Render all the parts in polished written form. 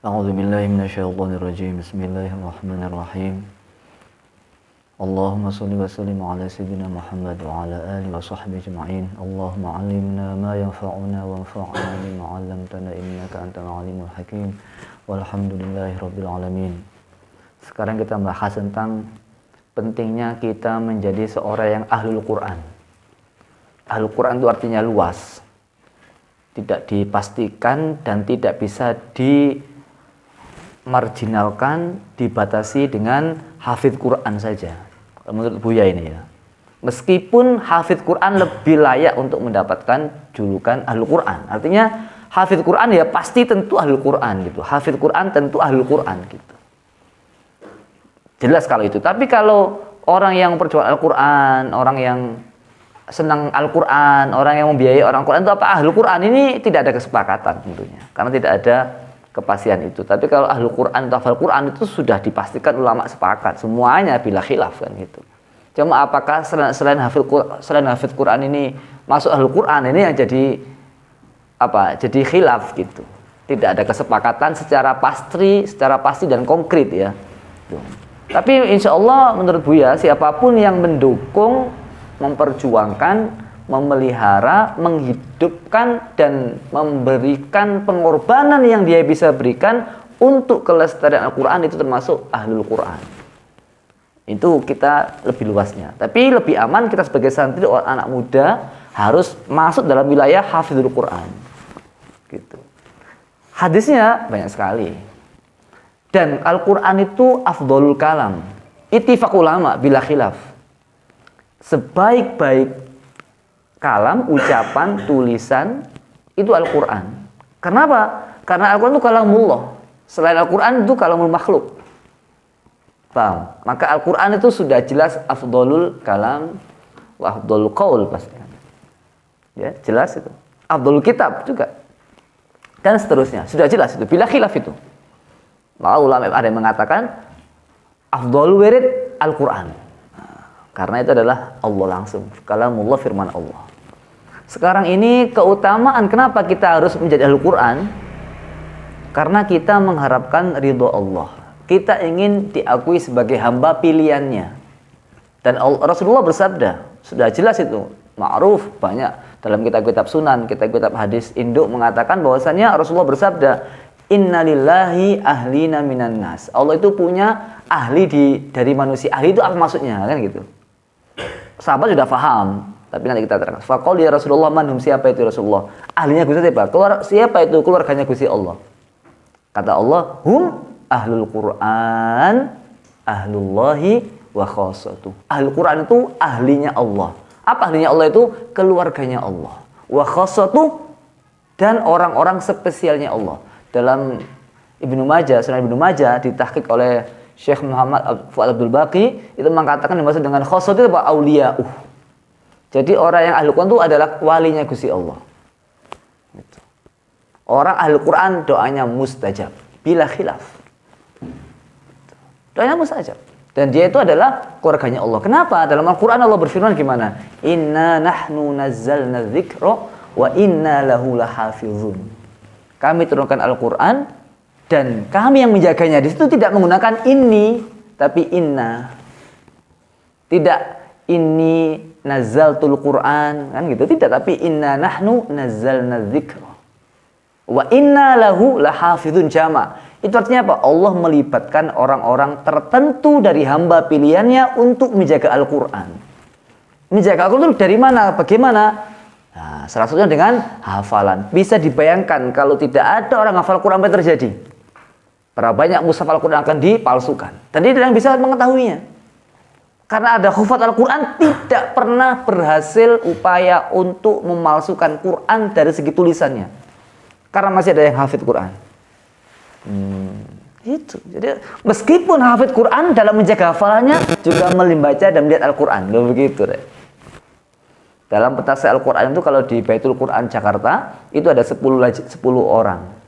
A'udzu billahi minasyaitonir rajim. Bismillahirrahmanirrahim. Allahumma shalli wa sallim ala sayyidina Muhammad wa ala alihi wa sahbihi ajma'in. Allahumma 'allimna ma yanfa'una wanfa'na bima 'allamtana innaka antal alimul hakim. Walhamdulillahirabbil alamin. Sekarang kita bahas tentang pentingnya kita menjadi seorang yang ahlul Quran. Ahlul Quran itu artinya luas. Tidak dipastikan dan tidak bisa dimarginalkan, dibatasi dengan hafidz Quran saja. Menurut Buya ini ya. Meskipun hafidz Quran lebih layak untuk mendapatkan julukan ahlul Quran. Artinya hafidz Quran ya pasti tentu ahlul Quran gitu. Hafidz Quran tentu ahlul Quran gitu. Jelas kalau itu. Tapi kalau orang yang perjuangan Al-Quran, orang yang senang Al-Quran, orang yang membiayai orang Quran itu apa ahlul Quran, ini tidak ada kesepakatan tentunya. Karena tidak ada kepastian itu. Tapi kalau ahlul Quran atau hafal Quran itu sudah dipastikan ulama sepakat. Semuanya bila khilaf kan gitu. Cuma apakah selain hafidz Quran ini masuk ahlul Quran, ini yang jadi jadi khilaf gitu. Tidak ada kesepakatan secara pasti dan konkret ya. Tuh. Tapi insya Allah menurut Buya siapapun yang mendukung, memperjuangkan, memelihara, menghidupkan dan memberikan pengorbanan yang dia bisa berikan untuk kelestarian Al-Quran itu termasuk ahlul Quran. Itu kita lebih luasnya. Tapi lebih aman kita sebagai santri anak muda harus masuk dalam wilayah hafizul Quran. Gitu. Hadisnya banyak sekali. Dan Al-Quran itu afdholul kalam. Ittifaq ulama bila khilaf. Sebaik-baik kalam, ucapan, tulisan itu Al-Quran. Kenapa? Karena Al-Quran itu kalamullah. Selain Al-Quran itu kalamul makhluk. Paham? Maka Al-Quran itu sudah jelas afdholul kalam wa afdholul qaul pasti. Ya, jelas itu. Afdholul kitab juga. Dan seterusnya. Sudah jelas itu. Bila khilaf itu. Maka ulama ada yang mengatakan afdholul wirid Al-Quran. Karena itu adalah Allah langsung. Kalamullah, firman Allah. Sekarang ini keutamaan kenapa kita harus menjadi ahlul Quran? Karena kita mengharapkan ridho Allah. Kita ingin diakui sebagai hamba pilihannya. Dan Rasulullah bersabda, sudah jelas itu, ma'ruf banyak dalam kitab-kitab sunan, kitab-kitab hadis induk mengatakan bahwasannya Rasulullah bersabda, innalillahi ahlina minan nas. Allah itu punya ahli dari manusia. Ahli itu apa maksudnya? Kan gitu. Sahabat sudah paham, tapi nanti kita terangkan. Faqala ya Rasulullah, manhum, siapa itu Rasulullah? Ahlinya Gusti siapa? Siapa itu? Keluarganya Gusti Allah. Kata Allah, hum ahlul Quran, ahlullahi wa khassatuh. Ahlul Quran itu ahlinya Allah. Apa ahlinya Allah itu? Keluarganya Allah. Wa khassatuh, dan orang-orang spesialnya Allah. Dalam Ibnu Majah, Sunan Ibnu Majah ditahqiq oleh Syekh Muhammad Fuad Abdul Baqi itu mengatakan dimaksud dengan khossat itu apa? Auliya'uh. Jadi orang yang ahli Quran itu adalah walinya Gusti Allah. Gitu. Orang ahli Quran doanya mustajab bila khilaf. Doanya mustajab. Dan dia itu adalah keluarganya Allah. Kenapa? Dalam Al-Quran Allah berfirman gimana? Inna nahnu nazzalna dzikra wa inna lahu lahafizun. Kami turunkan Al-Quran dan kami yang menjaganya. Di situ tidak menggunakan ini, tapi inna. Tidak inni nazzaltul Quran, kan gitu. Tidak, tapi inna nahnu nazzalna dzikra wa inna lahu lahafizun jama'. Itu artinya apa? Allah melibatkan orang-orang tertentu dari hamba pilihannya untuk menjaga Al-Quran. Menjaga Al-Quran itu dari mana? Bagaimana? Nah, salah satunya dengan hafalan. Bisa dibayangkan kalau tidak ada orang hafal Quran, apa terjadi? Berapa banyak mushaf Al-Quran akan dipalsukan. Dan dia tidak bisa mengetahuinya. Karena ada hufaz Al-Quran tidak pernah berhasil upaya untuk memalsukan Quran dari segi tulisannya. Karena masih ada yang hafidz Quran. Itu. Jadi meskipun hafidz Quran dalam menjaga hafalannya juga membaca dan melihat Al-Quran. Begitu deh. Dalam pentafsir Al-Quran itu kalau di Baitul Quran Jakarta itu ada 10 orang.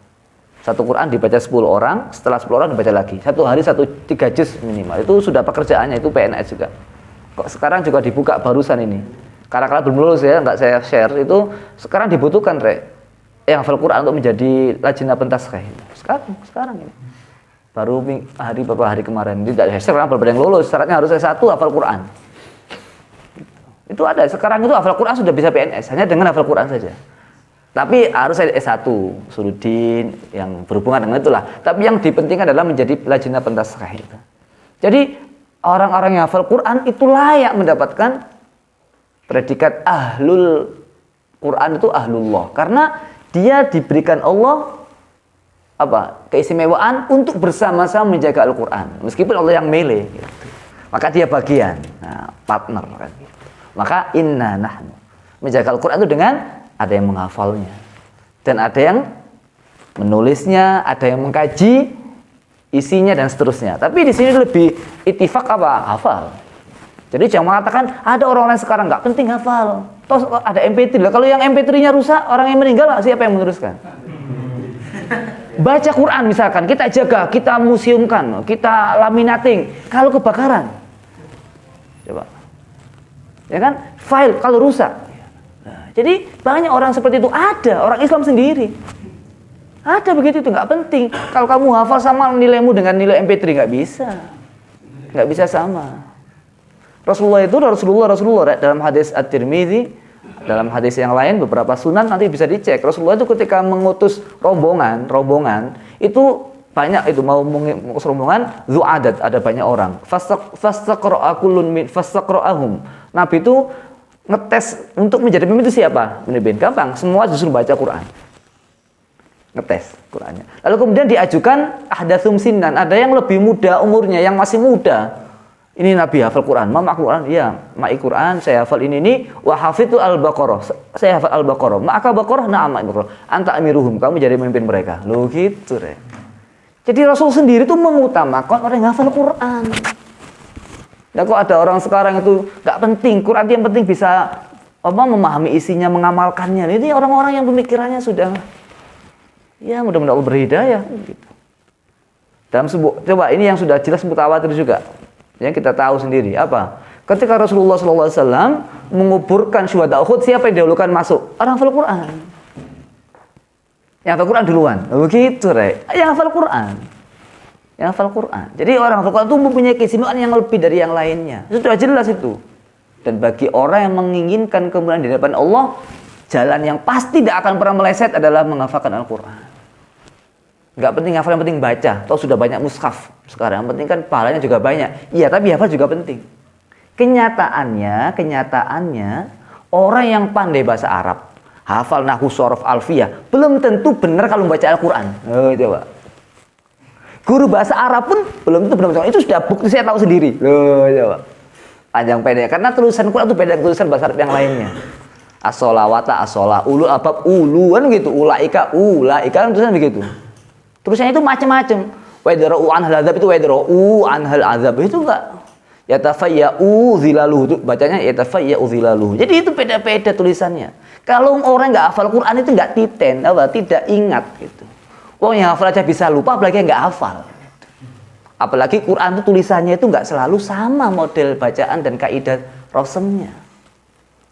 Satu Quran dibaca 10 orang, setelah 10 orang dibaca lagi. Satu hari 3 juz minimal. Itu sudah pekerjaannya, itu PNS juga. Kok sekarang juga dibuka barusan ini. Karena belum lulus ya, nggak saya share itu. Sekarang dibutuhkan yang hafal Quran untuk menjadi lajnah pentaskhah itu. Sekarang ini. Baru beberapa hari kemarin tidak sekarang baru yang lulus, syaratnya harus S1 hafal Quran. Itu ada. Sekarang itu hafal Quran sudah bisa PNS hanya dengan hafal Quran saja. Tapi harus S1, Suludin yang berhubungan dengan itulah. Tapi yang dipentingkan adalah menjadi lajnah pentaskhah itu. Jadi orang-orang yang hafal Quran itu layak mendapatkan predikat ahlul Quran itu ahlullah karena dia diberikan Allah keistimewaan untuk bersama-sama menjaga Al-Quran meskipun Allah yang milih gitu. Maka dia bagian partner kan gitu. Maka inna nahnu menjaga Al-Quran itu dengan ada yang menghafalnya dan ada yang menulisnya, ada yang mengkaji isinya dan seterusnya. Tapi di sini lebih ittifaq hafal. Jadi jangan mengatakan ada orang lain sekarang nggak penting hafal. Terus ada MP3 lah. Kalau yang MP3-nya rusak, orang yang meninggal siapa yang meneruskan? Baca Quran misalkan, kita jaga, kita museumkan, kita laminating. Kalau kebakaran, coba, ya kan? File kalau rusak. Nah, jadi banyak orang seperti itu ada, orang Islam sendiri. Ada begitu itu nggak penting. Kalau kamu hafal sama nilaimu dengan nilai MP3 nggak bisa sama. Rasulullah dalam hadis At-Tirmidzi, dalam hadis yang lain beberapa sunan nanti bisa dicek. Rasulullah itu ketika mengutus rombongan itu banyak itu mau mengutus rombongan zu'adat, ada banyak orang. Fastaqra'ahum. Nabi itu ngetes untuk menjadi pemimpin itu siapa? Pemimpin gampang, semua justru baca Quran. Ngetes Qurannya. Lalu kemudian diajukan ahdatsum sinnan, ada yang lebih muda umurnya, yang masih muda. Ini Nabi hafal Quran, Mama Quran, iya, ma'i Quran, saya hafal ini, wa hafidhu al-Baqarah, saya hafal al-Baqarah, ma'aka Baqarah, na'am al-Baqarah, anta amiruhum, kamu jadi pemimpin mereka. Loh gitu deh. Jadi Rasul sendiri tuh mengutamakan orang yang hafal Quran. Ya kok ada orang sekarang itu gak penting, Quran yang penting bisa memahami isinya, mengamalkannya. Ini orang-orang yang pemikirannya sudah, ya mudah-mudahan Allah berhidayah. Gitu. Dalam sebuah, coba ini yang sudah jelas mutawatir juga. Yang kita tahu sendiri apa? Ketika Rasulullah SAW menguburkan syuhada Uhud, siapa yang didahulukan masuk? Orang hafal Quran. Yang hafal Quran duluan. Begitu, Rek. Yang hafal Quran. Yang hafal Quran. Jadi orang hafal Quran itu mempunyai keistimewaan yang lebih dari yang lainnya. Sudah jelas itu. Dan bagi orang yang menginginkan kemuliaan di hadapan Allah, jalan yang pasti tidak akan pernah meleset adalah menghafalkan Al-Quran. Nggak penting hafal, yang penting baca. Atau sudah banyak mushaf sekarang. Yang penting kan pahalanya juga banyak. Iya, tapi hafal juga penting. Kenyataannya orang yang pandai bahasa Arab, hafal nahwu shorof alfiyah, belum tentu benar kalau membaca Al-Quran. Coba. Guru bahasa Arab pun belum tentu benar. Itu sudah bukti, saya tahu sendiri. Coba. Panjang pendek. Karena tulisan Quran itu beda dengan tulisan bahasa Arab yang lainnya. As-sholawata, as-sholah, ulu abab, uluan gitu. Ulaika kan tulisan begitu. Tulisannya itu macam-macam. Wadra'u anhal azab itu wadra'u anhal azab itu enggak. Yatafayya'u zilaluhu itu bacanya yatafayya'u zilaluhu. Jadi itu beda-beda tulisannya. Kalau orang enggak hafal Quran itu enggak titen, tidak ingat gitu. Wong yang hafal aja bisa lupa, apalagi enggak hafal. Apalagi Quran itu tulisannya itu enggak selalu sama model bacaan dan kaidah rasamnya.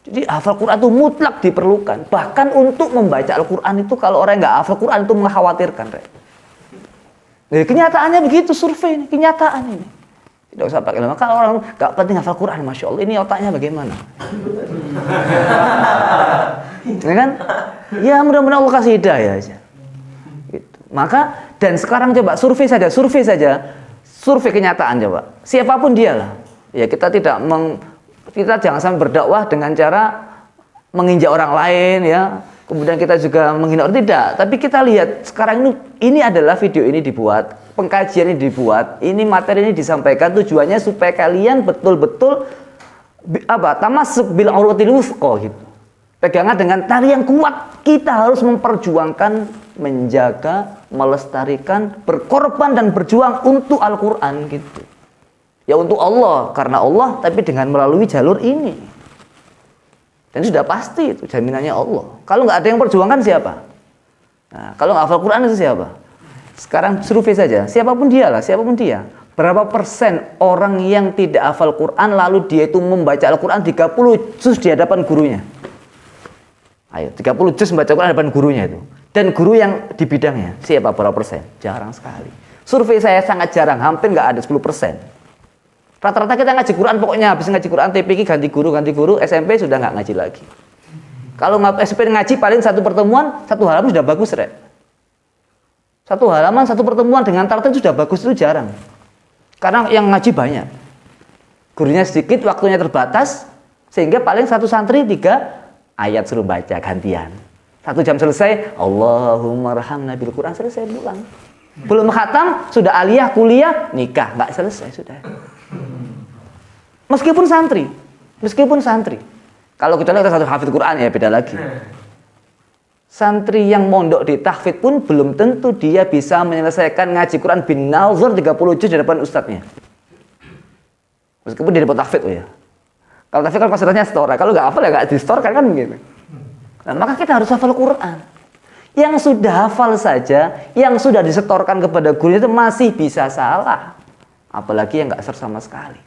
Jadi hafal Quran itu mutlak diperlukan. Bahkan untuk membaca Al-Quran itu kalau orang enggak hafal Quran itu mengkhawatirkan, Rek. Nah, kenyataannya begitu, survei ini, kenyataan ini. Tidak usah pakai lama. Kalau orang nggak penting hafal Quran, Masya Allah, ini otaknya bagaimana? Ya kan? Ya mudah-mudahan Allah kasih hidayah aja. Gitu. Maka, dan sekarang coba survei saja, survei kenyataan coba. Siapapun dia lah. Ya kita kita jangan sampai berdakwah dengan cara menginjak orang lain ya. Kemudian kita juga menghina orang, tidak. Tapi kita lihat sekarang ini adalah video ini dibuat, pengkajian ini dibuat, ini materi ini disampaikan tujuannya supaya kalian betul-betul tamassuk bil urwatil wuthqa gitu. Pegangan dengan tali yang kuat. Kita harus memperjuangkan, menjaga, melestarikan, berkorban dan berjuang untuk Al-Qur'an gitu. Ya untuk Allah, karena Allah tapi dengan melalui jalur ini. Dan sudah pasti itu jaminannya Allah. Kalau nggak ada yang perjuangkan siapa? Nah, kalau nggak hafal Quran itu siapa? Sekarang survei saja, siapapun dia. Berapa persen orang yang tidak hafal Quran lalu dia itu membaca Al-Quran 30 juz di hadapan gurunya? Ayo, 30 juz membaca Quran di hadapan gurunya itu. Dan guru yang di bidangnya, siapa berapa persen? Jarang sekali. Survei saya sangat jarang, hampir nggak ada 10%. Rata-rata kita ngaji Quran, pokoknya habis ngaji Quran, TPQ ganti guru, SMP sudah nggak ngaji lagi. Kalau SMP ngaji paling satu pertemuan, satu halaman sudah bagus, Rek. Satu halaman, satu pertemuan dengan tartil sudah bagus, itu jarang. Karena yang ngaji banyak. Gurunya sedikit, waktunya terbatas, sehingga paling satu santri 3 ayat suruh baca gantian. 1 jam selesai, Allahumma rahamna bil Quran, selesai pulang. Belum khatam, sudah aliyah, kuliah, nikah, nggak selesai sudah. Meskipun santri. Kalau kita lihat satu hafidz Quran ya beda lagi. Santri yang mondok di tahfidz pun belum tentu dia bisa menyelesaikan ngaji Quran bin nazar 30 juz di depan ustadznya. Meskipun dia dapat tahfidz ya. Kalau tahfidz kan konsentrasinya store, kalau nggak hafal ya nggak di store kan gitu. Nah, maka kita harus hafal Quran. Yang sudah hafal saja, yang sudah disetorkan kepada guru itu masih bisa salah. Apalagi yang nggak sama sekali.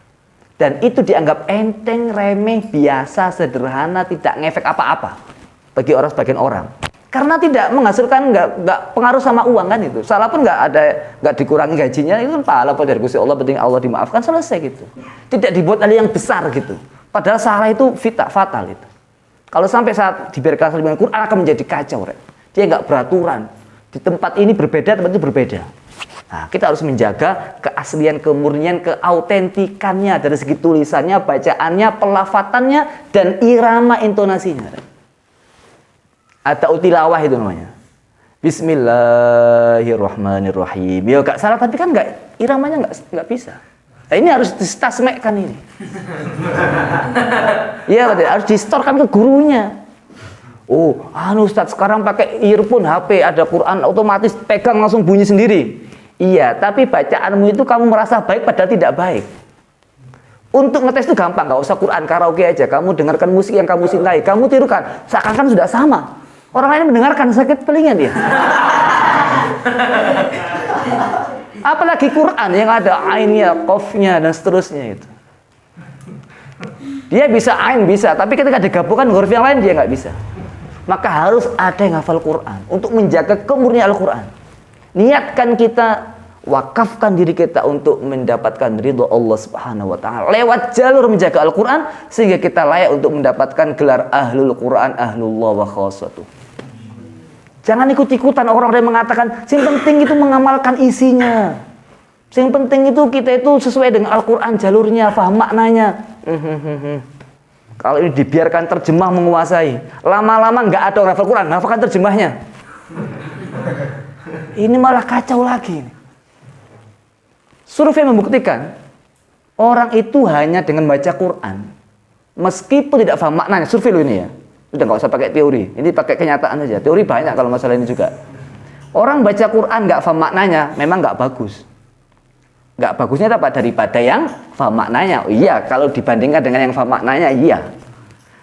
Dan itu dianggap enteng, remeh, biasa, sederhana, tidak ngefek apa-apa bagi sebagian orang. Karena tidak menghasilkan, nggak pengaruh sama uang kan itu. Salah pun nggak dikurangi gajinya, itu kan pahala dari Gusti Allah, penting Allah dimaafkan, selesai gitu. Tidak dibuat hal yang besar gitu. Padahal salah itu fatal itu. Kalau sampai saat dibiarkan dengan Quran akan menjadi kacau, Rek. Dia nggak beraturan. Di tempat ini berbeda, tempat itu berbeda. Nah, kita harus menjaga keaslian, kemurnian, keautentikannya dari segi tulisannya, bacaannya, pelafatannya, dan irama intonasinya. Ada tilawah itu namanya. Bismillahirrahmanirrahim. Ya gak salah, tapi kan iramanya nggak bisa. Nah, ini harus distasmekkan ini. Iya, harus distorkan ke gurunya. Oh, Ustadz sekarang pakai earphone HP, ada Quran otomatis pegang langsung bunyi sendiri. Iya, tapi bacaanmu itu kamu merasa baik padahal tidak baik. Untuk ngetes itu gampang, nggak usah Quran, karaoke aja. Kamu dengarkan musik yang kamu cintai, kamu tirukan, seakan-akan sudah sama. Orang lain mendengarkan sakit telinga dia. Apalagi Quran yang ada ainnya, qafnya dan seterusnya itu. Dia bisa ain bisa, tapi ketika digabungkan huruf yang lain dia nggak bisa. Maka harus ada yang hafal Quran untuk menjaga kemurnian Al-Quran. Niatkan kita, wakafkan diri kita untuk mendapatkan ridho Allah Subhanahu wa taala lewat jalur menjaga Al-Quran sehingga kita layak untuk mendapatkan gelar Ahlul Quran, Ahlullah wa khassatuh. Jangan ikut-ikutan orang-orang yang mengatakan yang penting itu mengamalkan isinya. Yang penting itu kita itu sesuai dengan Al-Quran jalurnya, paham maknanya. Kalau ini dibiarkan terjemah menguasai, lama-lama nggak ada orang hafal Quran, hafalkan terjemahnya. Ini malah kacau lagi. Survei membuktikan orang itu hanya dengan baca Quran, meskipun tidak paham maknanya. Survei lo ini ya, udah nggak usah pakai teori, ini pakai kenyataan aja. Teori banyak kalau masalah ini juga. Orang baca Quran nggak paham maknanya, memang nggak bagus. Nggak bagusnya apa? Daripada yang paham maknanya. Oh, iya, kalau dibandingkan dengan yang paham maknanya, iya.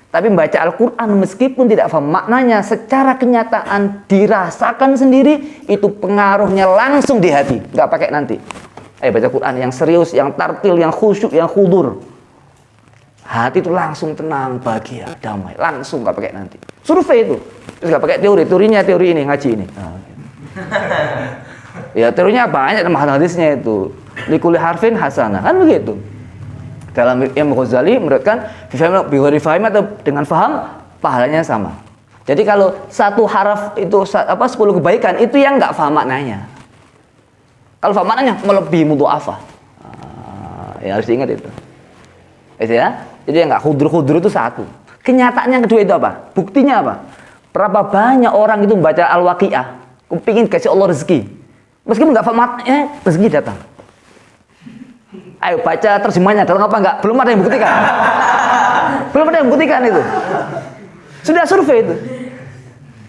Tapi membaca Al-Quran meskipun tidak paham maknanya, secara kenyataan dirasakan sendiri, itu pengaruhnya langsung di hati. Nggak pakai nanti. Ayo baca Quran yang serius, yang tartil, yang khusyuk, yang khudur. Hati itu langsung tenang, bahagia, damai. Langsung nggak pakai nanti. Survei itu. Terus nggak pakai teori. Teorinya teori ini, ngaji ini. Nah, gitu. Ya teorinya banyak sama hadisnya itu. Likuli harfin hasanah. Kan begitu. Dalam Imam Ghazali menurutkan bighairi fahim atau dengan faham pahalanya sama. Jadi kalau satu haraf itu 10 kebaikan itu yang nggak paham maknanya. Kalau paham maknanya melebihi mudha'afah. Ya harus diingat itu. Ya. Jadi yang nggak khudur itu satu. Kenyataannya yang kedua itu apa? Buktinya apa? Berapa banyak orang itu membaca Al-Waqiah, kepingin kasih Allah rezeki. Meskipun nggak paham maknanya, rezeki datang. Ayo baca terjemahnya, datang apa enggak? Belum ada yang buktikan. Belum ada yang buktikan itu. Sudah survei itu.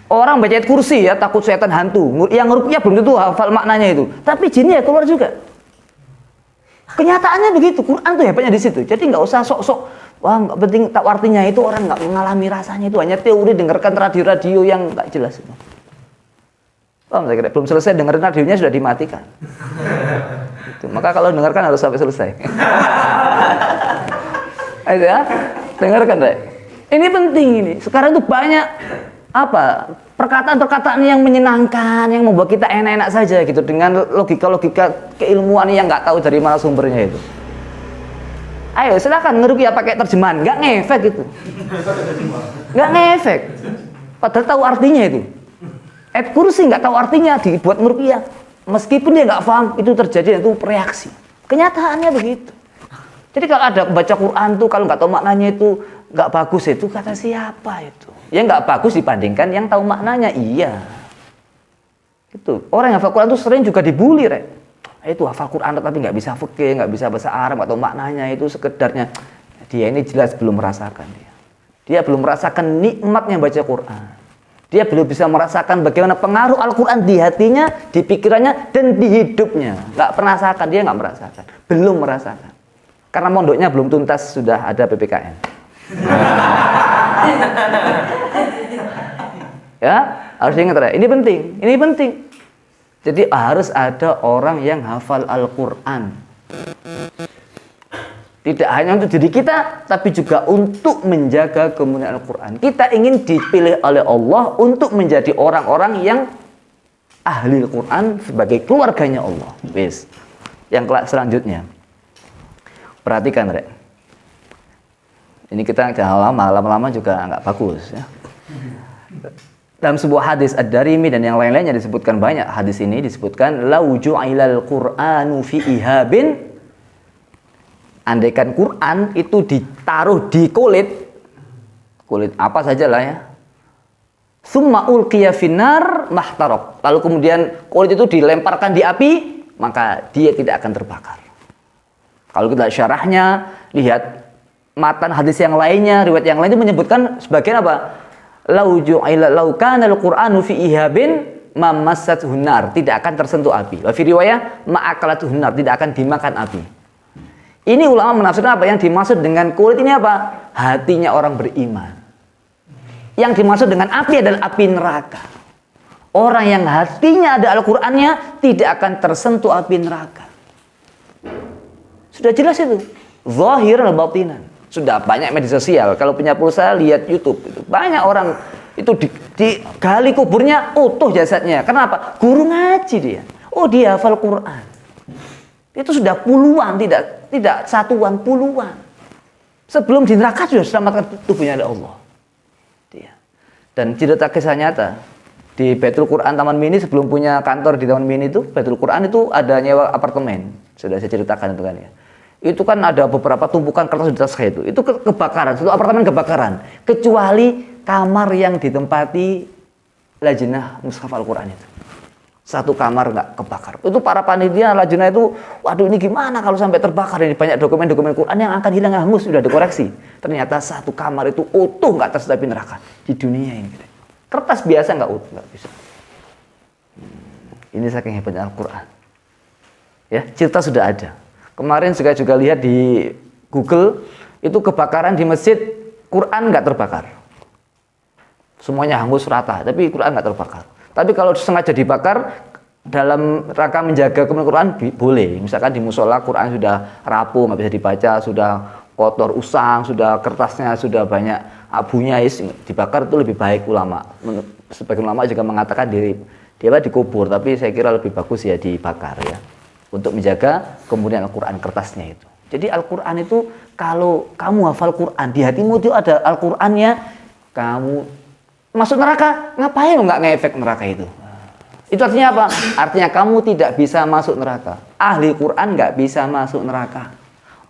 Orang baca ayat kursi ya, takut setan hantu. Yang ruqyah belum tentu hafal maknanya itu. Tapi jinnya ya keluar juga. Kenyataannya begitu. Quran tuh hebatnya di situ. Jadi nggak usah sok-sok. Wah nggak penting tak artinya itu, orang nggak mengalami rasanya itu. Hanya teori, dengarkan radio-radio yang nggak jelas itu. Oh, saya kira belum selesai dengerin radionya sudah dimatikan. Gitu. Maka kalau dengarkan harus sampai selesai. Ayo ya, dengarkan deh. Ini penting ini. Sekarang itu banyak apa? Perkataan-perkataan yang menyenangkan, yang membuat kita enak-enak saja gitu, dengan logika-logika keilmuan yang nggak tahu dari mana sumbernya itu. Ayo silakan ngeruqyah pakai terjemahan, nggak ngefek gitu, nggak ngefek. Padahal tahu artinya itu. Ayat kursi nggak tahu artinya dibuat ngeruqyah, meskipun dia nggak paham, itu terjadi, itu reaksi. Kenyataannya begitu. Jadi kalau ada baca Quran tuh kalau nggak tahu maknanya itu nggak bagus, itu kata siapa itu? Ya nggak bagus dibandingkan yang tahu maknanya. Iya. Itu orang yang hafal Quran tuh sering juga dibully, Rek. Itu hafal Quran tapi nggak bisa fikih, nggak bisa bahasa Arab, nggak tahu maknanya, itu sekedarnya dia ini jelas belum merasakan dia. Dia belum merasakan nikmatnya baca Quran. Dia belum bisa merasakan bagaimana pengaruh Al-Quran di hatinya, di pikirannya, dan di hidupnya. Nggak merasakan, dia nggak merasakan. Belum merasakan. Karena mondoknya belum tuntas, sudah ada PPKN. Ya, harus ingat ya. Ini penting. Jadi harus ada orang yang hafal Al-Quran. Tidak hanya untuk diri kita, tapi juga untuk menjaga kemuliaan Al-Quran. Kita ingin dipilih oleh Allah untuk menjadi orang-orang yang ahli Al-Quran sebagai keluarganya Allah. Wis. Yang selanjutnya, perhatikan, Rek. Ini kita jangan lama-lama juga nggak bagus. Ya. Dalam sebuah hadis Ad-Darimi dan yang lain-lainnya disebutkan banyak. Hadis ini disebutkan, lau ju'ilal Qur'anu fi ihabin. Andaikan Quran itu ditaruh di kulit apa saja lah ya. Summa ulqiya finnar mahtarok. Lalu kemudian kulit itu dilemparkan di api, maka dia tidak akan terbakar. Kalau kita syarahnya, lihat matan hadis yang lainnya, riwayat yang lain itu menyebutkan sebagian apa? Lau kana al-Qur'anu fi ihabin mamassatun nar, tidak akan tersentuh api. Wa fi riwayah ma'akalatun nar, tidak akan dimakan api. Ini ulama menafsirkan apa yang dimaksud dengan kulit ini apa? Hatinya orang beriman. Yang dimaksud dengan api adalah api neraka. Orang yang hatinya ada Al-Qur'annya tidak akan tersentuh api neraka. Sudah jelas itu. Zahir al-batinan. Sudah banyak media sosial. Kalau punya pulsa lihat YouTube. Banyak orang itu digali kuburnya utuh jasadnya. Kenapa? Guru ngaji dia. Oh, dia hafal Quran. Itu sudah puluhan, tidak satuan, puluhan. Sebelum di neraka sudah selamatkan tubuhnya oleh Allah. Dia. Dan cerita kisah nyata di Baitul Quran Taman Mini, sebelum punya kantor di Taman Mini itu, Baitul Quran itu ada nyewa apartemen. Sudah saya ceritakan itu kan ya. Itu kan ada beberapa tumpukan kertas di atas itu. Itu kebakaran, satu apartemen kebakaran. Kecuali kamar yang ditempati lajnah mushaf Al-Quran itu. Satu kamar nggak kebakar. Itu para panitia lajnah itu, waduh ini gimana kalau sampai terbakar, ini banyak dokumen-dokumen Quran yang akan hilang hangus, sudah dikoreksi. Ternyata satu kamar itu utuh, nggak tersedapi neraka di dunia ini. Kertas biasa nggak utuh, nggak bisa. Ini saking hebatnya Al-Quran. Ya, cerita sudah ada. Kemarin juga lihat di Google, itu kebakaran di masjid, Quran nggak terbakar. Semuanya hangus rata, tapi Quran nggak terbakar. Tapi kalau sengaja dibakar, dalam rangka menjaga kemuliaan Quran, boleh. Misalkan di musola, Quran sudah rapuh, nggak bisa dibaca, sudah kotor, usang, sudah kertasnya, sudah banyak abunya, dibakar itu lebih baik ulama. Sebagian ulama juga mengatakan dikubur, tapi saya kira lebih bagus ya dibakar ya. Untuk menjaga kemudian Al-Quran kertasnya itu. Jadi Al-Quran itu kalau kamu hafal Quran, di hatimu itu ada Al-Qurannya, kamu masuk neraka, ngapain nggak ngefek neraka itu? Itu artinya apa? Artinya kamu tidak bisa masuk neraka. Ahli Quran nggak bisa masuk neraka.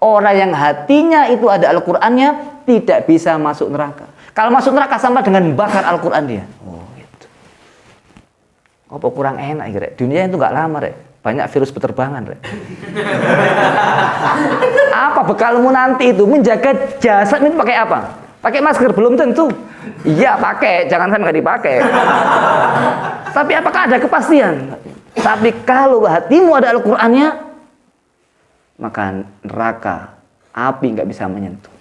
Orang yang hatinya itu ada Al-Qurannya tidak bisa masuk neraka. Kalau masuk neraka sama dengan bakar Al-Quran dia. Oh gitu. Apa kurang enak ya? Dunia itu nggak lama, Rek. Banyak virus berterbangan, Rek. Apa bekalmu nanti itu? Menjaga jasad itu pakai apa? Pakai masker? Belum tentu. Iya pakai, jangan sampai nggak dipakai. Tapi apakah ada kepastian? Tapi kalau hatimu ada Al-Qur'annya, maka neraka, api nggak bisa menyentuh.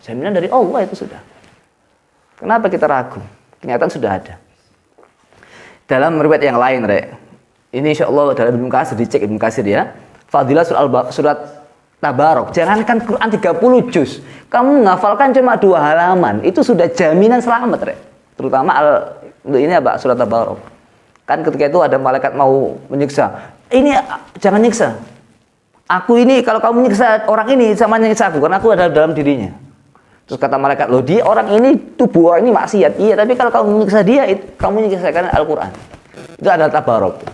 Jaminan dari Allah itu sudah. Kenapa kita ragu? Kenyataan sudah ada. Dalam riwayat yang lain, Rek. Ini insya Allah dalam Ibnu Katsir, dicek Ibnu Katsir ya. Fadilah surat Tabarok. Jangankan Quran 30 juz. Kamu menghafalkan cuma 2 halaman. Itu sudah jaminan selamat, Rek. Terutama ini apa? Surat Tabarok. Kan ketika itu ada malaikat mau menyiksa. Ini jangan nyiksa. Aku ini kalau kamu menyiksa orang ini sama nyiksa aku karena aku ada dalam dirinya. Terus kata malaikat, loh dia orang ini tubuh orang ini maksiat. Iya, tapi kalau kamu menyiksa dia, kamu menyiksakan Al-Quran. Itu adalah Tabarok.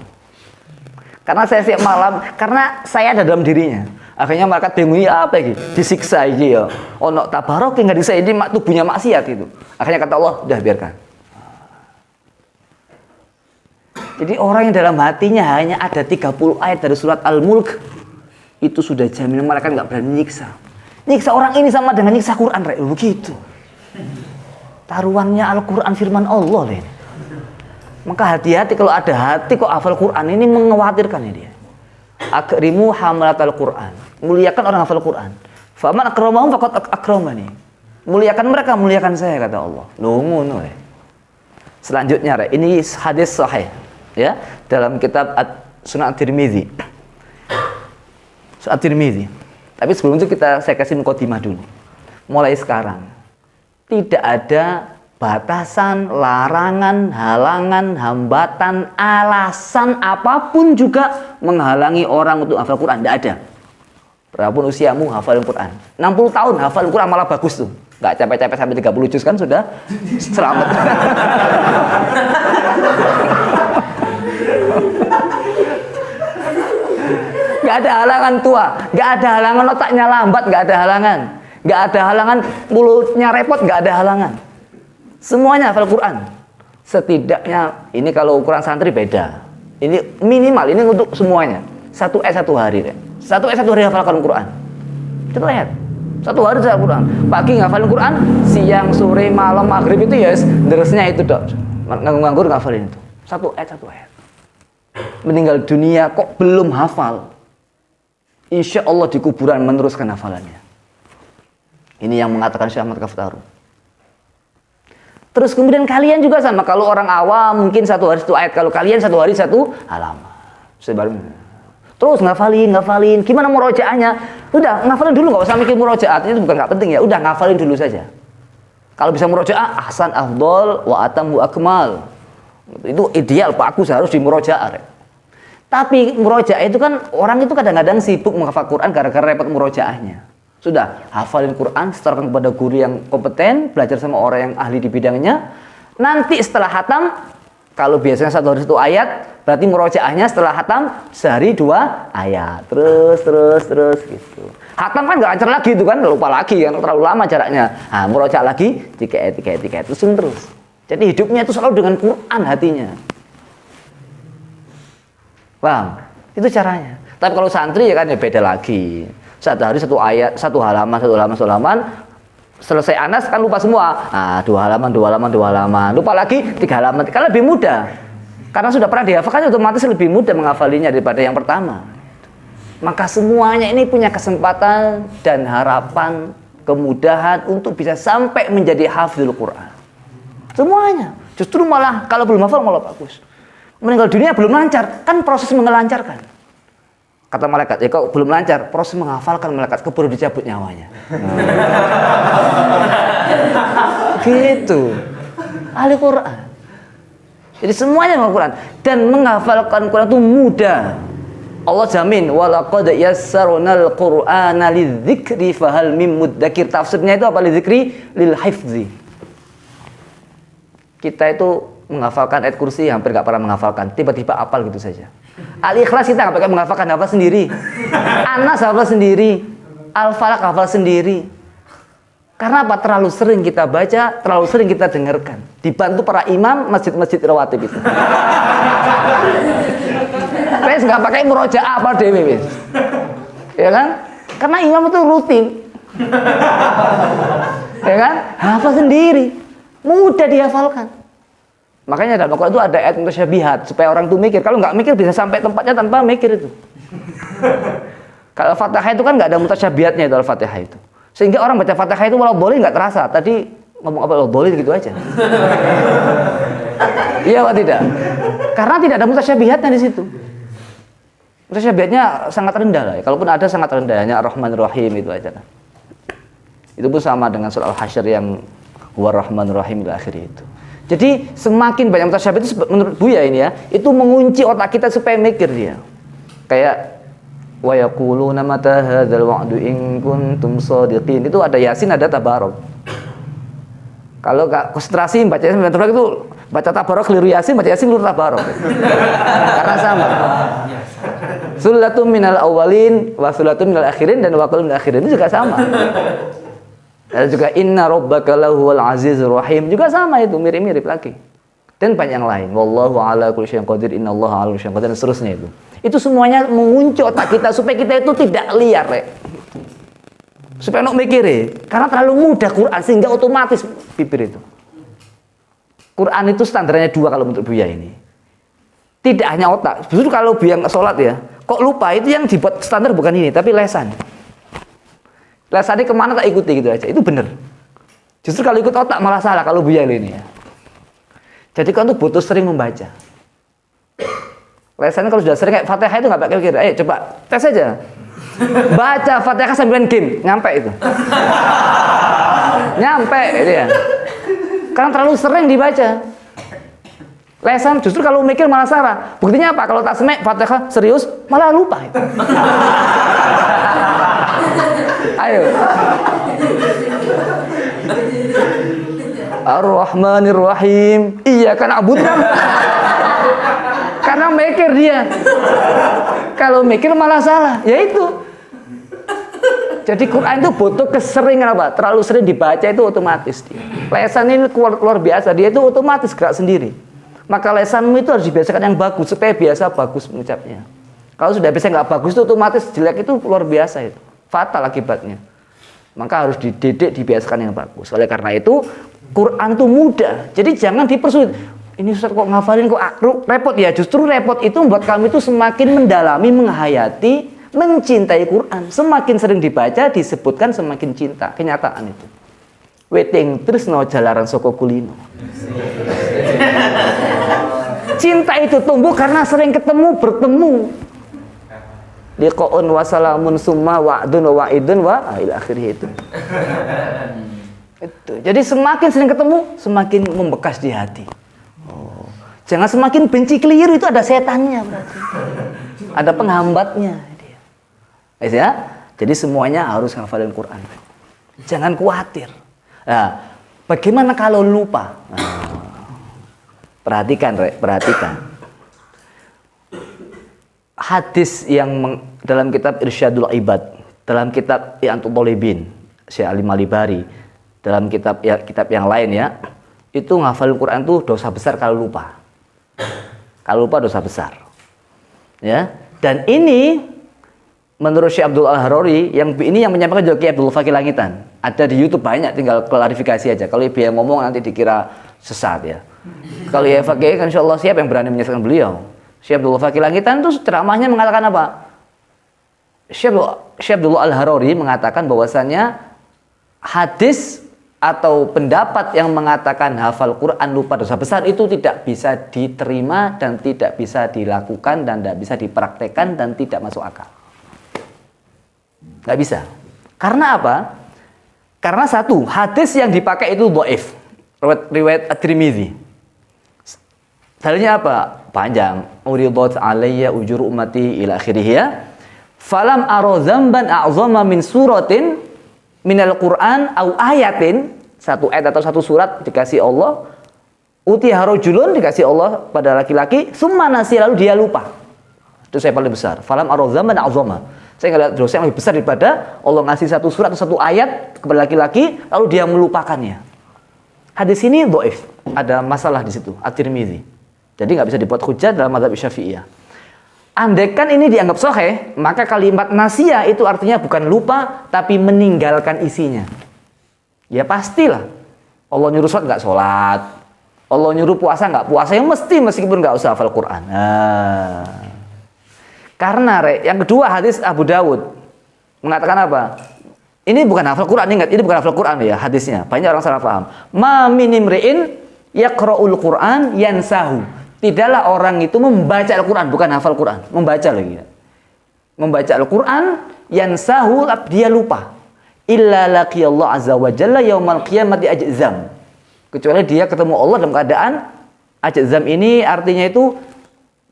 Karena saya siap malam, karena saya ada dalam dirinya. Akhirnya malaikat bingung, ya apa gitu? Disiksa ini ya. Oh, no, Tabarok yang nggak disiksa ini tubuhnya maksiat itu. Akhirnya kata Allah, udah biarkan. Jadi orang yang dalam hatinya hanya ada 30 ayat dari surat Al-Mulk, itu sudah jaminan malaikat nggak berani nyiksa. Nyiksa orang ini sama dengan nyiksa Quran, begitu. Taruhannya Al-Quran firman Allah ini. Maka hati-hati kalau ada hati kok hafal Quran, ini mengkhawatirkan ya dia. Akrimu hamalatal Quran, muliakan orang hafal Quran. Faman akramahum faqad akramani. Muliakan mereka, muliakan saya, kata Allah. Ngono ya. Selanjutnya ini hadis sahih ya dalam kitab Sunan At-Tirmidzi. Sunan At-Tirmidzi. Tapi sebelum itu saya kasih mukadimah dulu. Mulai sekarang tidak ada batasan, larangan, halangan, hambatan, alasan apapun juga menghalangi orang untuk hafal Quran. Tidak ada. Berapapun usiamu hafal Quran. 60 tahun hafal Quran malah bagus tuh. Nggak capek-capek sampai 30 juz kan sudah selamat. Gak ada halangan tua, gak ada halangan otaknya lambat, gak ada halangan. Gak ada halangan mulutnya repot, gak ada halangan. Semuanya hafal Quran. Setidaknya, ini kalau ukuran santri beda. Ini minimal, ini untuk semuanya. 1 ayat 1 hari. 1 ayat 1 hari hafalkan Quran. Itu ayat. 1 hari hafal Quran. Pagi ngafalin Quran, siang, sore, malam, maghrib itu ya deresnya itu dok. Nganggur ngafalin itu. 1 ayat 1 ayat. Meninggal dunia kok belum hafal. Insya Allah di kuburan meneruskan hafalannya. Ini yang mengatakan Syekh Ahmad Kaftaru. Terus kemudian kalian juga sama. Kalau orang awam mungkin 1 hari 1 ayat. Kalau kalian 1 hari 1 halaman. Terus ngafalin. Gimana murojaahnya? Udah ngafalin dulu, nggak usah mikir murojaah. Itu bukan nggak penting ya. Udah ngafalin dulu saja. Kalau bisa murojaah, ahsan afdol wa atammu akmal. Itu ideal. Pak aku harus di murojaah. Tapi murojaah itu kan orang itu kadang-kadang sibuk menghafal Quran gara-gara repot murojaahnya. Sudah, hafalin Quran, setorkan kepada guru yang kompeten, belajar sama orang yang ahli di bidangnya. Nanti setelah hatam, kalau biasanya 1 hari 1 ayat, berarti murojaahnya setelah hatam sehari 2 ayat. Terus gitu. Hatam kan nggak lancar lagi itu kan, lupa lagi kan, terlalu lama jaraknya. Nah, murojaah lagi 3 ayat terus. Jadi hidupnya itu selalu dengan Quran hatinya. Paham? Itu caranya. Tapi kalau santri ya kan ya beda lagi. 1 hari 1 ayat, 1 halaman. Selesai Anas kan lupa semua. Nah, 2 halaman. Lupa lagi 3 halaman. Kan lebih mudah. Karena sudah pernah dihafalkan otomatis lebih mudah menghafalinya daripada yang pertama. Maka semuanya ini punya kesempatan dan harapan, kemudahan untuk bisa sampai menjadi hafizul Quran. Semuanya. Justru malah kalau belum hafal malah bagus. Meninggal dunia belum lancar, kan proses mengelancarkan. Kata malaikat, ya kok belum lancar, proses menghafalkan malaikat keburu dicabut nyawanya. Gitu. Ahli Quran. Jadi semuanya menghafal Quran dan menghafalkan Quran itu mudah. Allah jamin walaqad yassarnal Qur'ana lidzikri fahal mim mudzakir. Tafsirnya itu apa? Lidzikri lil hifzi. Kita itu menghafalkan ayat kursi hampir gak pernah menghafalkan, tiba-tiba apal gitu saja. Al-Ikhlas kita gak pakai menghafalkan, hafal sendiri. Anas hafal sendiri, Al-Falaq hafal sendiri. Karena apa? Terlalu sering kita baca, terlalu sering kita dengarkan. Dibantu para imam masjid-masjid rawatib itu. Wes gak pakai murojaah apa dewe wes. Ya kan? Karena imam itu rutin. Ya kan? Hafal sendiri. Mudah dihafalkan. Makanya dalam Al-Quran itu ada ayat mutasyabihat supaya orang itu mikir. Kalau nggak mikir bisa sampai tempatnya tanpa mikir itu. Kalau Fatihah itu kan nggak ada mutasyabihatnya itu Al-Fatihah itu. Sehingga orang baca Fatihah itu walau boleh nggak terasa. Tadi ngomong apa walau boleh gitu aja. Iya atau tidak? Karena tidak ada mutasyabihatnya di situ. Mutasyabihatnya sangat rendah lah. Kalaupun ada sangat rendah, hanya Ar-Rahman Ar-Rahim itu aja. Itu pun sama dengan surah Al-Hasyr yang War-Rahman Ar-Rahim ila akhir itu. Jadi semakin banyak mutasyabih itu menurut Buya ini ya, itu mengunci otak kita supaya mikir dia. Kayak wa yaquluna mata hadzal wa'du in kuntum shadiqin. Itu ada Yasin, ada Tabarok. Kalau enggak konsentrasi baca Yasin dan Tabarok itu baca Tabarok keliru Yasin, baca Yasin keliru Tabarok. Karena sama. Sulatun minal awwalin wa sulatun minal akhirin dan wa qalun minal akhirin itu juga sama. Dan juga inna rabbaka lahuwal azizur rahim juga sama, itu mirip-mirip lagi. Dan banyak yang lain. Wallahu ala kulli syai'in qadir, innallaha ala kulli syai'in qadir dan seterusnya itu. Itu semuanya mengunci otak kita supaya kita itu tidak liar, supaya nak mikir, karena terlalu mudah Quran sehingga otomatis bibir itu. Quran itu standarnya 2 kalau menurut Buya ini. Tidak hanya otak. Justru kalau Buya sholat ya, kok lupa, itu yang dibuat standar bukan ini, tapi lesan. Lesannya kemana tak ikuti gitu aja, itu benar. Justru kalau ikut otak malah salah kalau Buya ini ya. Jadi kan tuh butuh sering membaca. Lesannya kalau sudah sering kayak Fatihah itu nggak pakai pikir. Ayo coba tes aja. Baca Fatihah sambil main game, nyampe itu. Nyampe itu ya. Karena terlalu sering dibaca. Lesan justru kalau mikir malah salah. Buktinya apa? Kalau tak semek Fatihah serius malah lupa itu. Ayo. Ar-Rahmanir Rahim. Iya kan abud kan? Karena mikir dia. Kalau mikir malah salah. Ya itu. Jadi Quran itu butuh keseringan apa? Terlalu sering dibaca itu otomatis dia. Lesan ini luar biasa. Dia itu otomatis gerak sendiri. Maka lesanmu itu harus dibiasakan yang bagus supaya biasa bagus mengucapnya. Kalau sudah biasa nggak bagus itu otomatis jelek, itu luar biasa itu. Fatal akibatnya. Maka harus dididik, dibiasakan yang bagus. Oleh karena itu Quran itu mudah. Jadi jangan dipersulit. Ini Ustaz kok ngafalin kok repot ya. Justru repot itu membuat kami itu semakin mendalami, menghayati, mencintai Quran. Semakin sering dibaca, disebutkan semakin cinta. Kenyataan itu. Weting tresno jalaran saka kulino. Cinta itu tumbuh karena sering ketemu, bertemu. Liqa'un wa salamun summa wa'dun wa wa'idun wa ila akhirih itu. Itu. Jadi semakin sering ketemu, semakin membekas di hati. Oh. Jangan semakin benci keliru, itu ada setannya berarti. Ada penghambatnya. Ya? Jadi semuanya harus hafalin Quran. Jangan khawatir. Nah, bagaimana kalau lupa? Nah, perhatikan, perhatikan. Hadis yang dalam kitab Irsyadul Ibad, dalam kitab I'anatu Thalibin, Syekh Ali Malibari, dalam kitab yang lain ya, itu ngafalin Quran itu dosa besar kalau lupa. Kalau lupa dosa besar. Ya. Dan ini menurut Syekh Abdul Al-Harori, yang menyampaikan juga Kiai Abdul Fakih Langitan. Ada di YouTube banyak, tinggal klarifikasi aja. Kalau dia ngomong nanti dikira sesat ya. Kalau ya Fakih kan insyaallah siapa yang berani menyesatkan beliau? Syekh Abdul Fakih Langitan itu ceramahnya mengatakan apa? Syekh Abdul Al-Harori mengatakan bahwasanya hadis atau pendapat yang mengatakan hafal Quran lupa dosa besar itu tidak bisa diterima dan tidak bisa dilakukan dan tidak bisa dipraktekkan dan tidak masuk akal. Nggak bisa. Karena apa? Karena satu, hadis yang dipakai itu dhaif. Riwayat At-Tirmidzi. Dalilnya apa? Panjang. Uridat alayya ujur ummati ila akhirih ya. Falam ara dzamban a'zama min suratin minal Qur'an au ayatin, satu ayat atau satu surat dikasih Allah. Utiha rajulun, dikasih Allah pada laki-laki, summa nasi, lalu dia lupa. Itu saya paling besar. Falam ara dzamban a'zama. Saya nggak lihat dosa yang lebih besar daripada Allah ngasih satu surat atau satu ayat kepada laki-laki lalu dia melupakannya. Hadis ini dhaif, ada masalah di situ, At-Tirmidzi. Jadi nggak bisa dibuat hujah dalam mazhab Syafi'iyah. Andaikan ini dianggap sahih, maka kalimat nasia itu artinya bukan lupa tapi meninggalkan isinya. Ya pastilah. Allah nyuruh sholat nggak sholat, Allah nyuruh puasa nggak puasa, yang meskipun nggak usah hafal Quran. Karena yang kedua hadis Abu Dawud mengatakan apa? Ini bukan hafal Quran, ingat, ini bukan hafal Quran ya hadisnya. Banyak orang salah paham. Ma min imri'in yaqra'ul Quran yansahu. Tidaklah orang itu membaca Al-Quran, bukan hafal Quran, membaca lagi. Membaca Al-Quran yansahu, dia lupa. Illa laqiyallahu azza wa jalla yaumal qiyamati ajzam. Kecuali dia ketemu Allah dalam keadaan ajzam ini artinya itu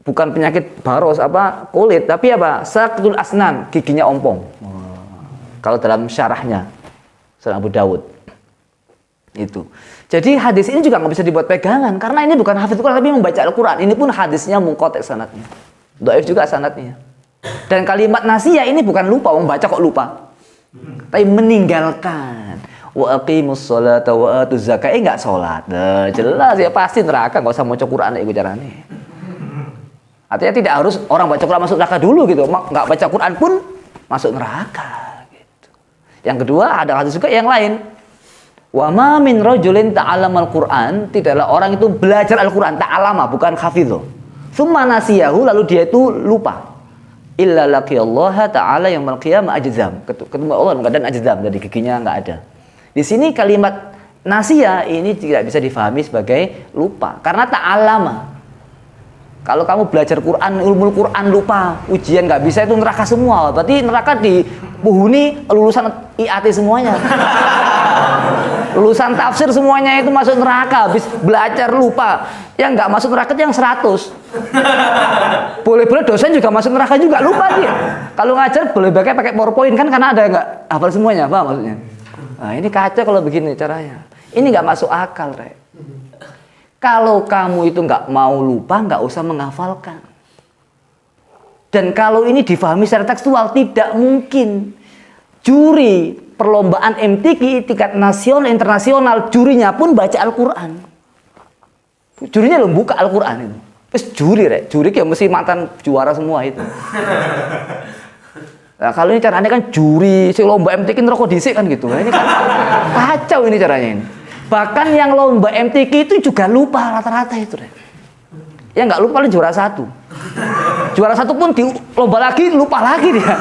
bukan penyakit baros kulit, tapi saqtul asnan, giginya ompong. Kalau dalam syarahnya Sunan Abu Dawud itu. Jadi hadis ini juga nggak bisa dibuat pegangan karena ini bukan hafidz Quran tapi membaca Al-Quran. Ini pun hadisnya munqati sanadnya, dhaif juga sanadnya. Dan kalimat nasiya ini bukan lupa, membaca kok lupa, tapi meninggalkan. Wa aqimus sholata wa atuz zakata, nggak sholat. Nah, jelas ya pasti neraka, nggak usah maca Quran itu carane. Artinya tidak harus orang baca Quran masuk neraka dulu gitu, nggak baca Quran pun masuk neraka gitu. Yang kedua ada hadis juga yang lain. Wa ma min rajulin ta'allamal Qur'an, tidaklah orang itu belajar Al-Qur'an, ta'allama bukan hafidho. Tsumma nasiyahu, lalu dia itu lupa. Illa laqiyallaha ta'ala yaumil qiyamah ajzam. Ketemu Allah dalam keadaan ajzam, jadi giginya enggak ada. Di sini kalimat nasiya ini tidak bisa difahami sebagai lupa karena ta'allama. Kalau kamu belajar Quran, ilmu Quran lupa, ujian nggak bisa, itu neraka semua. Berarti neraka dipuhuni lulusan IAT semuanya. Lulusan tafsir semuanya itu masuk neraka. Habis belajar lupa. Yang nggak masuk neraka yang 100. Boleh-boleh dosen juga masuk neraka juga, lupa dia. Kalau ngajar boleh pakai PowerPoint kan karena ada nggak hafal semuanya, apa maksudnya? Nah ini kacau kalau begini caranya. Ini nggak masuk akal, Rek. Kalau kamu itu nggak mau lupa, nggak usah menghafalkan. Dan kalau ini difahami secara tekstual, tidak mungkin juri perlombaan MTQ tingkat nasional, internasional, jurinya pun baca Al-Quran. Jurinya loh buka Al-Quran itu. Terus juri kayak mesti mantan juara semua itu. Nah, kalau ini caranya kan juri, si lomba MTQ ngerokok disik kan gitu. Nah, ini kan kacau ini caranya ini. Bahkan yang lomba MTQ itu juga lupa rata-rata itu. Ya nggak lupa, juara 1. Juara 1 pun di lomba lagi lupa lagi dia.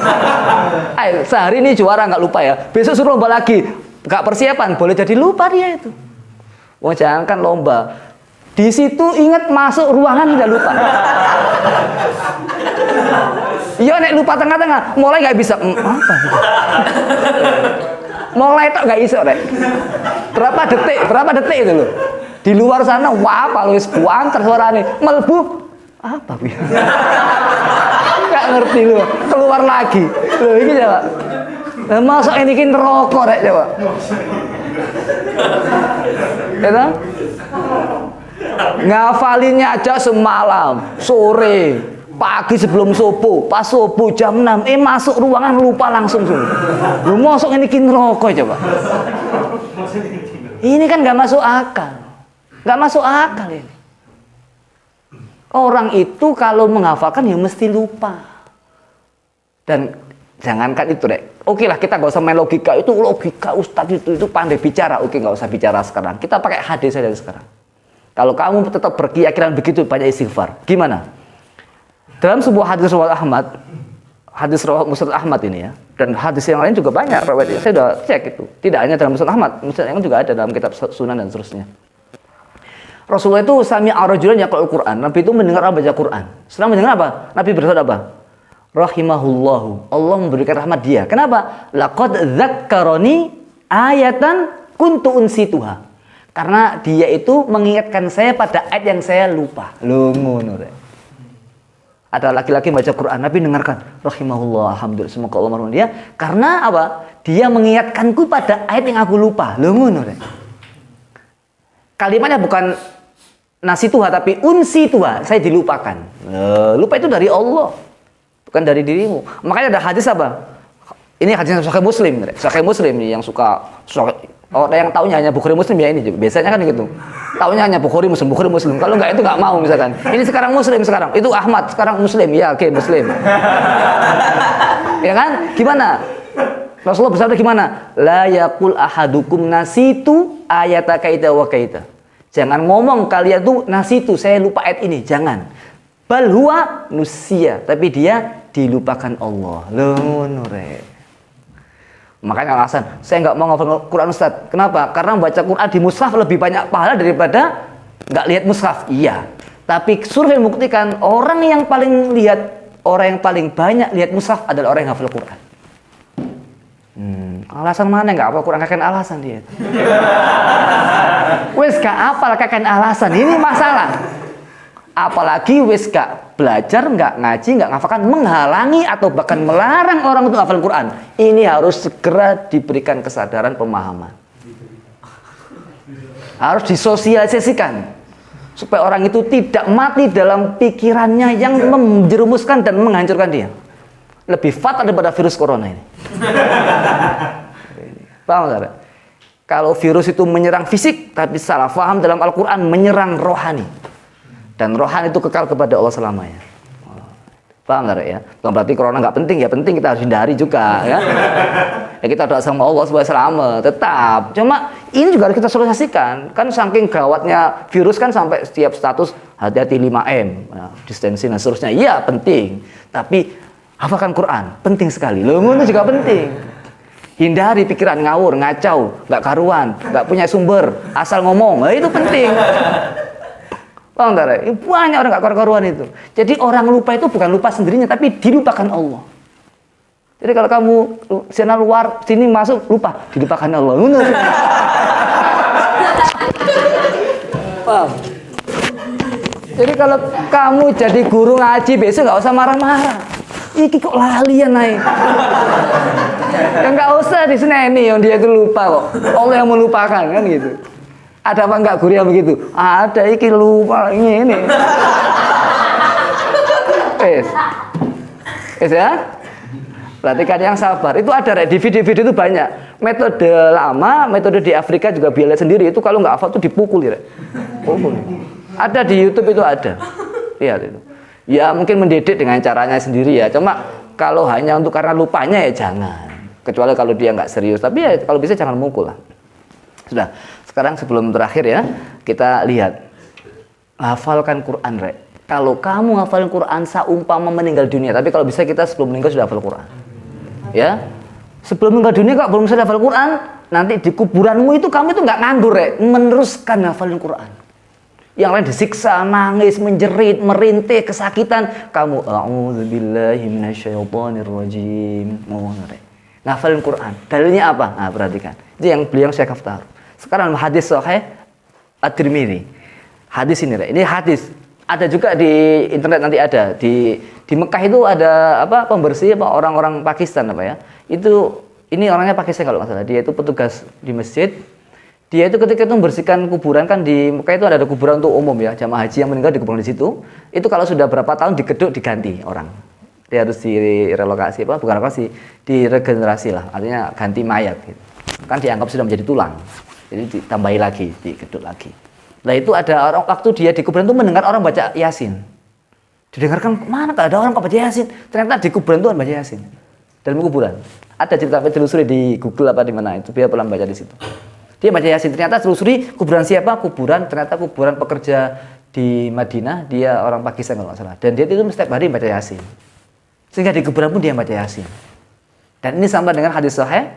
Ayo, sehari ini juara nggak lupa ya. Besok suruh lomba lagi, nggak persiapan, boleh jadi lupa dia itu. Wah jangan kan lomba. Di situ ingat masuk ruangan udah lupa. Iya nek lupa tengah-tengah, mulai nggak bisa. Apa? Mulai tak nggak iso Rek. Berapa detik itu loh. Di luar sana wah apa lu wis buanter suarane melbu apa ya? Nggak ngerti lu. Keluar lagi. Loh iki coba. Lah masuk ini kin rokok Rek coba. Ya ngafalinnya aja semalam, sore, pagi sebelum subuh, pas subuh jam 6, masuk ruangan lupa langsung semua. Lu masuk ini kin rokok coba. Ini kan nggak masuk akal, nggak masuk akal ini. Orang itu kalau menghafalkan ya mesti lupa. Dan jangankan itu deh. Oke lah kita nggak usah main logika, itu logika Ustadz itu pandai bicara. Oke nggak usah bicara sekarang. Kita pakai hadis saja sekarang. Kalau kamu tetap berkeyakinan begitu banyak istighfar, gimana? Dalam sebuah hadis riwayat Ahmad, hadis riwayat Musnad Ahmad ini ya, dan hadis yang lain juga banyak riwayatnya. Saya sudah cek itu. Tidak hanya dalam Musnad Ahmad, Musnad yang juga ada dalam kitab Sunan dan seterusnya. Rasulullah itu sami'a rajulan yaqra'ul Qur'an. Nabi itu mendengar orang baca Quran. Setelah mendengar apa? Nabi bersabda apa? Rahimahullahu. Allah memberikan rahmat dia. Kenapa? Laqad dzakkarani ayatan kuntu unsituha. Karena dia itu mengingatkan saya pada ayat yang saya lupa. Loh ngono rek. Ada laki-laki baca Quran, Nabi dengarkan, rahimahullah, alhamdulillah, semoga Allah merahmati dia. Karena apa? Dia mengingatkanku pada ayat yang aku lupa. Loh ngono rek. Kalimatnya bukan nasi tuha tapi unsi tuha, saya dilupakan. Lupa itu dari Allah, bukan dari dirimu. Makanya ada hadis apa? Ini hadis Sahih Muslim, Sahih Muslim nih yang suka orang yang taunya hanya Bukhari Muslim ya ini biasanya kan gitu. Taunya hanya Bukhari Muslim. Kalau enggak itu enggak mau misalkan. Ini sekarang Muslim sekarang. Itu Ahmad sekarang Muslim. Ya oke, Muslim. Ya kan? Gimana? Rasulullah bersabda gimana? La yaqul ahadukum nasitu ayata kaita wa kaita. Jangan ngomong kalian tuh nasitu saya lupa ayat ini, jangan. Bal huwa nusia, tapi dia dilupakan Allah. Loh, nure. Makanya alasan, saya nggak mau ngafal Quran Ustaz. Kenapa? Karena membaca Quran di mushaf lebih banyak pahala daripada nggak lihat mushaf. Iya. Tapi survei membuktikan orang yang paling banyak lihat mushaf adalah orang yang hafal Quran. Alasan mana nggak hafal Quran? Kan alasan dia. wis gak apal kakek alasan. Ini masalah. Apalagi wis gak belajar, gak ngaji, gak ngafalkan, menghalangi atau bahkan melarang orang untuk hafal Quran. Ini harus segera diberikan kesadaran pemahaman. Harus disosialisasikan supaya orang itu tidak mati dalam pikirannya yang menjerumuskan dan menghancurkan dia. Lebih fatal daripada virus corona ini. Paham tak? Kalau virus itu menyerang fisik, tapi salah faham dalam Al-Quran menyerang rohani. Dan rohani itu kekal kepada Allah selamanya. Paham tak ya? Bukan berarti corona nggak penting, ya penting, kita harus hindari juga. Ya, ya kita doa sama Allah supaya selamat, tetap. Cuma ini juga harus kita sosialisasikan. Kan saking gawatnya virus kan sampai setiap status hati-hati 5M, ya, distancing dan seterusnya. Iya penting, tapi hafalkan Quran, penting sekali. Loh, itu juga penting. Hindari pikiran ngawur, ngacau, nggak karuan, nggak punya sumber, asal ngomong. Nah, itu penting. Paham tak? Banyak orang nggak karuan itu. Jadi orang lupa itu bukan lupa sendirinya, tapi dilupakan Allah. Jadi kalau kamu sana luar, sini masuk, lupa, dilupakan Allah. Paham? Jadi kalau kamu jadi guru ngaji besok nggak usah marah-marah. Iki kok lali ya naik. Ya nggak usah diseneni yang dia itu lupa kok. Allah yang melupakan kan gitu. Ada apa enggak guru yang begitu? Ada, iki lupa ini. Ya. Perhatikan yang sabar. Itu ada di video-video itu banyak. Metode lama, metode di Afrika juga Bilal sendiri itu kalau nggak hafal tuh dipukul ya. Pukul. Ada di YouTube itu ada. Lihat itu. Ya mungkin mendidik dengan caranya sendiri ya. Cuma kalau hanya untuk karena lupanya ya jangan. Kecuali kalau dia nggak serius. Tapi ya kalau bisa jangan mukul lah. Sudah. Sekarang sebelum terakhir ya, kita lihat. Hafalkan Quran, Rek. Kalau kamu hafalin Quran seumpama meninggal dunia. Tapi kalau bisa kita sebelum meninggal sudah hafal Quran. Ya. Sebelum meninggal dunia kalau belum bisa hafal Quran, nanti di kuburanmu itu kamu itu nggak nganggur, Rek. Meneruskan hafalin Quran. Yang lain disiksa, nangis, menjerit, merintih, kesakitan. Kamu a'udzubillahi minasyaitonirrajim. Ngafalin Quran. Dalilnya apa? Nah, perhatikan. Itu yang beliau Syekh Haftar. Sekarang hadis sahih At-Tirmidzi. Hadis ini, ini hadis. Ada juga di internet nanti ada. Di Mekah itu ada apa pembersih apa orang-orang Pakistan apa ya. Itu ini orangnya Pakistan kalau nggak salah. Dia itu petugas di masjid. Dia itu ketika itu membersihkan kuburan kan di Mekah itu ada kuburan untuk umum ya, jamaah haji yang meninggal di kuburan di situ. Itu kalau sudah berapa tahun digeduk diganti orang. Dia harus direlokasi apa? Bukan relokasi, diregenerasi lah. Artinya ganti mayat gitu. Kan dianggap sudah menjadi tulang. Jadi ditambahi lagi, digeduk lagi. Nah itu ada orang waktu dia di kuburan itu mendengar orang baca Yasin. Didengarkan mana tak ada orang kok baca Yasin. Ternyata di kuburan itu baca Yasin. Dalam kuburan. Ada cerita telusuri di Google apa di mana itu biar pelan baca di situ. Dia baca Yasin, ternyata telusuri kuburan siapa? Ternyata kuburan pekerja di Madinah, dia orang Pakistan kalau nggak salah. Dan dia itu setiap hari baca Yasin. Sehingga di kuburan pun dia baca Yasin. Dan ini sama dengan hadis sahih,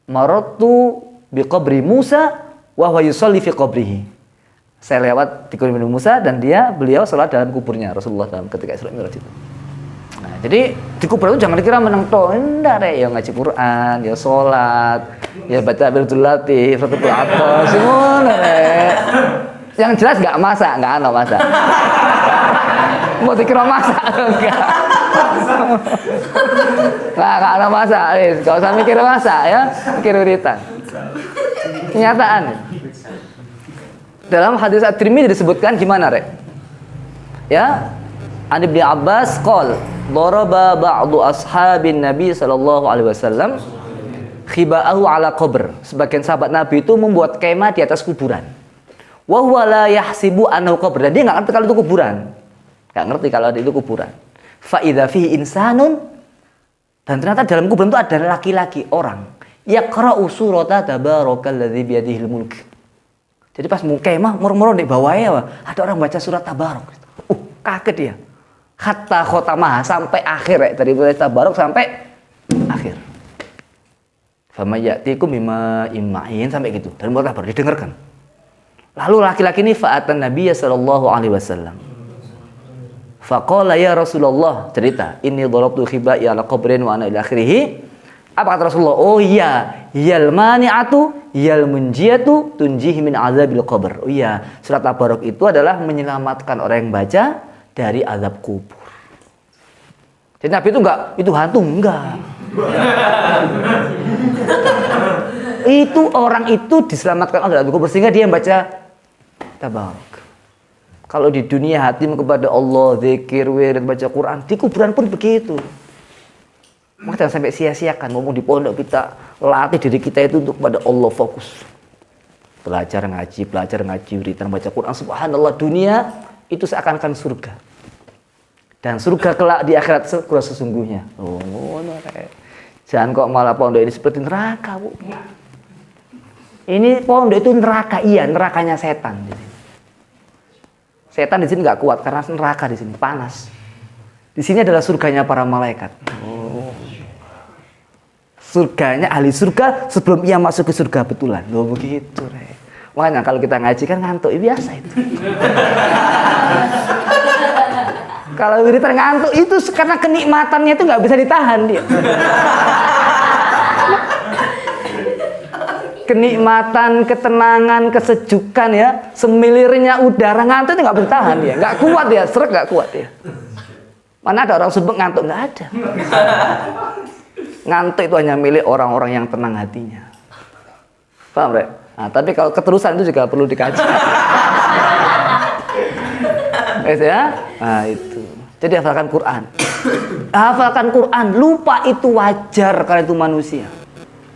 maratu biqabri Musa wa huwa yusalli fi qabrihi. Saya lewat di kubur Musa dan beliau salat dalam kuburnya Rasulullah dalam ketika Isra Mi'raj itu. Nah, jadi di kuburan itu jangan dikira menang toh, enggak deh, ya ngaji Quran, ya sholat, ya baca Wirdul Latif, Fathul Atas, semua deh. Yang jelas nggak masak, nggak ada masak. Mau dikira masak enggak? Nggak ada masak, nggak usah mikir masak ya, mikir wiritan. Kenyataan. Dalam hadis At-Tirmidzi disebutkan gimana, Rek? Ya, An Ibnu Abbas qol daraba ba'du ashabin Nabi sallallahu alaihi wasallam khiba'ahu ala qabr. Sebagian sahabat Nabi itu membuat kemah di atas kuburan. Wa huwa la yahsibu annahu qabr. Dia enggak ngerti kalau itu kuburan. Enggak ngerti kalau itu kuburan. Fa idza fihi insanun, dan ternyata dalam kuburan itu ada laki-laki orang yaqra'u surata tabarakalladzi biyadihil mulk. Jadi pas mau kemah murmur di bawahnya ada orang baca surat Tabarok. Kaget dia. Hatta khotamah sampai akhir dari mulai Tabarok sampai akhir. Fama ya'tikum bima imma'in sampai gitu. Dan mulai Tabarok didengarkan. Lalu laki-laki ini fa'atan Nabi sallallahu alaihi wasallam. Faqala ya Rasulullah, cerita, inni darabtu khiba'i ala qabrin wa ana ila akhirih. Apa kata Rasulullah? Oh iya, yal mani'atu yal munjiyatu tunjihi min azabil qabr. Oh iya, surat Tabarok itu adalah menyelamatkan orang yang baca dari azab kubur. Jadi Nabi itu enggak, itu hantu enggak. Itu orang itu diselamatkan oleh azab kubur sehingga dia membaca Tabarok. Kalau di dunia hatimu kepada Allah, zikir, wirid, baca Quran, di kuburan pun begitu. Maka jangan sampai sia-siakan. Ngomong di pondok kita latih diri kita itu untuk kepada Allah, fokus. Belajar ngaji, wiridan, baca Quran. Subhanallah, dunia itu seakan-akan surga. Dan surga kelak di akhirat sesungguhnya. Jangan kok malah pondok ini seperti neraka, Bu. Ini pondok itu neraka, iya, nerakanya setan. Setan di sini nggak kuat karena neraka di sini panas. Di sini adalah surganya para malaikat. Surganya ahli surga sebelum ia masuk ke surga betulan. Loh begitu, Re. Makanya kalau kita ngaji kan ngantuk, biasa itu. Kalau wiridan ngantuk itu karena kenikmatannya itu nggak bisa ditahan dia. Kenikmatan, ketenangan, kesejukan ya, semilirnya udara ngantuk itu nggak bertahan dia, nggak kuat ya, serak nggak kuat ya. Mana ada orang subek ngantuk? Nggak ada. Ngantuk itu hanya milik orang-orang yang tenang hatinya. Paham, Rek? Nah, tapi kalau keterusan itu juga perlu dikaji. Ya? Nah, itu. Jadi hafalkan Quran. Hafalkan Quran, lupa itu wajar karena itu manusia.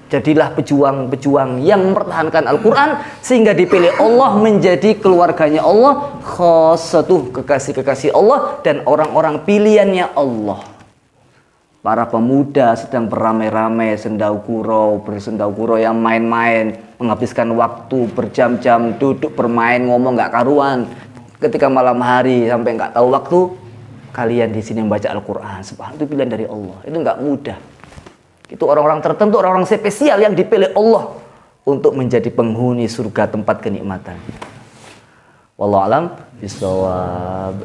Jadilah pejuang-pejuang yang mempertahankan Al-Quran sehingga dipilih Allah menjadi keluarganya Allah, khassatuh, kekasih-kekasih Allah dan orang-orang pilihannya Allah. Para pemuda sedang beramai-ramai sendau gurau yang main-main, menghabiskan waktu berjam-jam duduk bermain ngomong nggak karuan. Ketika malam hari sampai nggak tahu waktu, kalian di sini membaca Al-Quran. Subhanallah, itu pilihan dari Allah. Itu nggak mudah. Itu orang-orang tertentu, orang-orang spesial yang dipilih Allah untuk menjadi penghuni surga tempat kenikmatan. Wallahu a'lam bishawab.